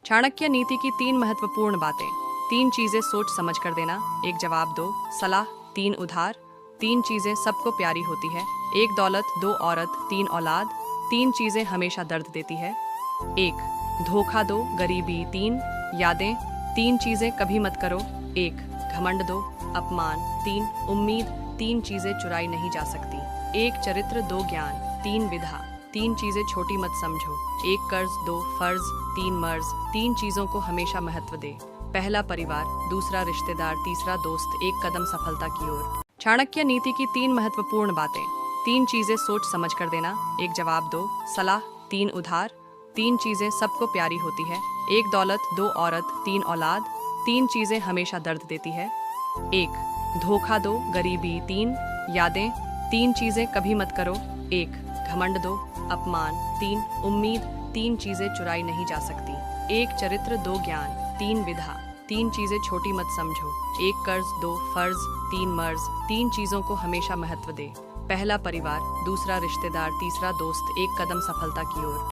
चाणक्य नीति की 3 महत्वपूर्ण बातें। 3 चीजें सोच समझ कर देना। 1 जवाब 2 सलाह, 3 उधार। 3 चीजें सबको प्यारी होती है। 1 दौलत, 2 औरत, 3 औलाद। 3 चीजें हमेशा दर्द देती है। 1 धोखा, 2 गरीबी, 3 यादें। 3 चीजें कभी मत करो। 1 घमंड, 2 अपमान, 3 उम्मीद। 3 चीजें चुराई नहीं जा सकती। 1 चरित्र, 2 ज्ञान, 3 विधा। 3 चीजें छोटी मत समझो। 1 कर्ज, 2 फर्ज, 3 मर्ज। 3 चीजों को हमेशा महत्व दे। पहला परिवार, दूसरा रिश्तेदार, तीसरा दोस्त। 1 कदम सफलता की ओर। चाणक्य नीति की 3 महत्वपूर्ण बातें। 3 चीजें सोच समझ कर देना। 1 जवाब 2 सलाह, 3 उधार। 3 चीजें सबको प्यारी होती है। 1 दौलत, 2 औरत, 3 औलाद। 3 चीजें हमेशा दर्द देती है। 1 धोखा, 2 गरीबी, 3 यादें। 3 चीजें कभी मत करो। 1 घमंड, 2 अपमान, 3 उम्मीद। 3 चीजें चुराई नहीं जा सकती। 1 चरित्र, 2 ज्ञान, 3 विधा। 3 चीजें छोटी मत समझो। 1 कर्ज, 2 फर्ज, 3 मर्ज। 3 चीजों को हमेशा महत्व दे। पहला परिवार, दूसरा रिश्तेदार, तीसरा दोस्त। 1 कदम सफलता की ओर।